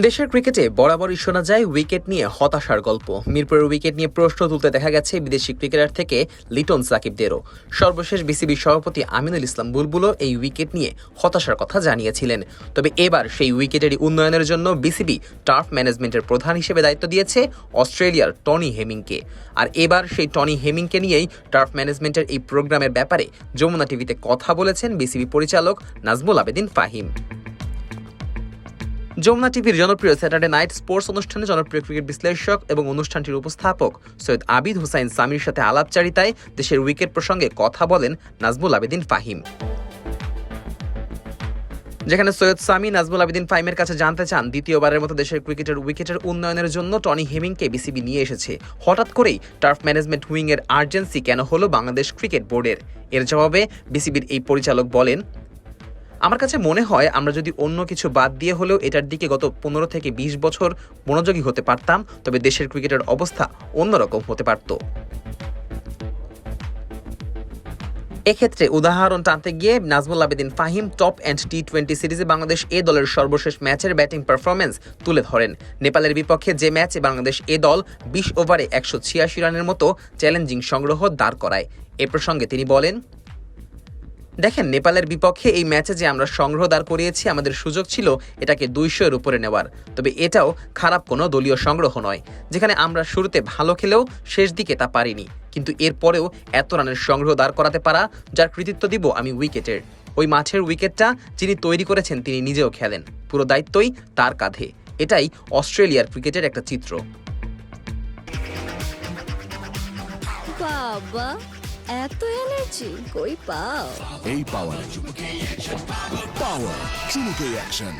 দেশের ক্রিকেটে বরাবরই শোনা যায় উইকেট নিয়ে হতাশার গল্প। মিরপুরের উইকেট নিয়ে প্রশ্ন তুলতে দেখা গেছে বিদেশি ক্রিকেটার থেকে লিটন সাকিবদেরও। সর্বশেষ বিসিবি সভাপতি আমিনুল ইসলাম বুলবুলও এই উইকেট নিয়ে হতাশার কথা জানিয়েছিলেন। তবে এবার সেই উইকেটেরই উন্নয়নের জন্য বিসিবি টার্ফ ম্যানেজমেন্টের প্রধান হিসেবে দায়িত্ব দিয়েছে অস্ট্রেলিয়ার টনি হেমিংকে। আর এবার সেই টনি হেমিংকে নিয়েই টার্ফ ম্যানেজমেন্টের এই প্রোগ্রামের ব্যাপারে যমুনা টিভিতে কথা বলেছেন বিসিবি পরিচালক নাজমুল আবেদিন ফাহিম। যমুনা টিভির জনপ্রিয় স্যাটারডে নাইট স্পোর্টস অনুষ্ঠানে জনপ্রিয় ক্রিকেট বিশ্লেষক এবং অনুষ্ঠানটির উপস্থাপক সৈয়দ আবিদ হুসাইন সামির সাথে আলাপচারিতায় দেশের উইকেট প্রসঙ্গে কথা বলেন নাজমুল আবেদিন ফাহিম। যেখানে সৈয়দ সামি নাজমুল আবেদিন ফাহিমের কাছে জানতে চান, দ্বিতীয়বারের মতো দেশের ক্রিকেটের উইকেটের উন্নয়নের জন্য টনি হেমিংকে বিসিবি নিয়ে এসেছে, হঠাৎ করেই টার্ফ ম্যানেজমেন্ট উইং এর আর্জেন্সি কেন হলো বাংলাদেশ ক্রিকেট বোর্ডের? এর জবাবে বিসিবির এই পরিচালক বলেন, আমার কাছে মনে হয় আমরা যদি অন্য কিছু বাদ দিয়ে হলেও এটার দিকে গত 15 থেকে 20 বছর মনোযোগী হতে পারতাম, তবে দেশের ক্রিকেটের অবস্থা অন্যরকম হতে পারত। এক্ষেত্রে উদাহরণ টানতে গিয়ে নাজমুল আবেদিন ফাহিম টপ এন্ড টি-20 সিরিজে বাংলাদেশ এ দলের সর্বশেষ ম্যাচের ব্যাটিং পারফরম্যান্স তুলে ধরেন। নেপালের বিপক্ষে যে ম্যাচে বাংলাদেশ এ দল 20 ওভারে 186 রানের মতো চ্যালেঞ্জিং সংগ্রহ দাঁড় করায়। এ প্রসঙ্গে তিনি বলেন, দেখেন, নেপালের বিপক্ষে এই ম্যাচে যে আমরা সংগ্রহ দাঁড় করিয়েছি, আমাদের সুযোগ ছিল এটাকে 200-এর উপরে নেওয়ার। তবে এটাও খারাপ কোনো দলীয় সংগ্রহ নয়, যেখানে আমরা শুরুতে ভালো খেলেও শেষ দিকে তা পারিনি। কিন্তু এরপরেও এত রানের সংগ্রহ দাঁড় করাতে পারা, যার কৃতিত্ব দিব আমি উইকেটের। ওই মাঠের উইকেটটা যিনি তৈরি করেছেন তিনি নিজেও খেলেন, পুরো দায়িত্বই তার কাঁধে। এটাই অস্ট্রেলিয়ার ক্রিকেটের একটা চিত্র। বাবা, এত এনার্জি কই পাও? এই পাওয়ার চুমুকে অ্যাকশন।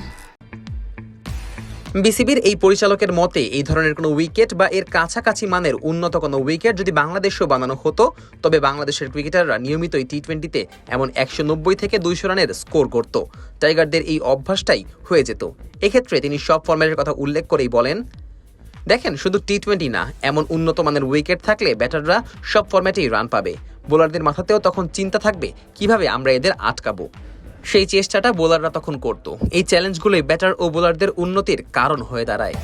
বিসিবির এই পরিচালকের মতে এই ধরনের কোনো উইকেট বা এর কাছাকাছি মানের উন্নত কোনো উইকেট যদি বাংলাদেশেও বানানো হতো, তবে বাংলাদেশের ক্রিকেটাররা নিয়মিতই টি-20-তে এমন 190 থেকে 200 রানের স্কোর করত। টাইগারদের এই অভ্যাসটাই হয়ে যেত। এক্ষেত্রে তিনি সব ফরম্যাটের কথা উল্লেখ করেই বলেন, দেখেন, শুধু টি-20 না, এমন উন্নত মানের উইকেট থাকলে ব্যাটাররা সব ফরম্যাটেই রান পাবে। বোলারদের মাথাতেও তখন চিন্তা থাকবে কিভাবে আমরা এদের আটকাবো। সেই চেষ্টাটা বোলাররা তখন করত। এই চ্যালেঞ্জগুলোই ব্যাটার ও বোলারদের উন্নতির কারণ হয়ে দাঁড়ায়।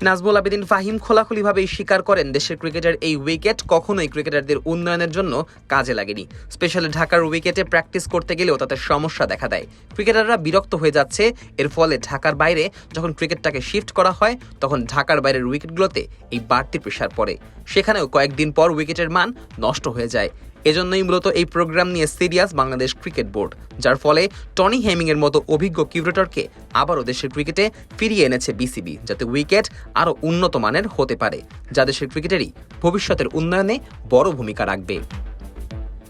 নাজমুল আবেদিন ফাহিম খোলাখুলিভাবেই স্বীকার করেন, দেশের ক্রিকেটের এই উইকেট কখনোই ক্রিকেটারদের উন্নয়নের জন্য কাজে লাগেনি। স্পেশালি ঢাকার উইকেটে প্র্যাকটিস করতে গেলেও তাতে সমস্যা দেখা দেয়। ক্রিকেটাররা বিরক্ত হয়ে যাচ্ছে। এর ফলে ঢাকার বাইরে যখন ক্রিকেটটাকে শিফট করা হয়, তখন ঢাকার বাইরের উইকেটগুলোতে এই বাড়তি প্রেশার পড়ে। সেখানেও কয়েকদিন পর উইকেটের মান নষ্ট হয়ে যায়। এজন্যই মূলত এই প্রোগ্রাম নিয়ে সিরিয়াস বাংলাদেশ ক্রিকেট বোর্ড, যার ফলে টনি হেমিংয়ের মতো অভিজ্ঞ কিউরেটরকে আবারও দেশের ক্রিকেটে ফিরিয়ে এনেছে বিসিবি, যাতে উইকেট আরও উন্নত মানের হতে পারে, যা দেশের ক্রিকেটেরই ভবিষ্যতের উন্নয়নে বড় ভূমিকা রাখবে।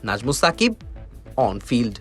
Najmus Sakib, on field.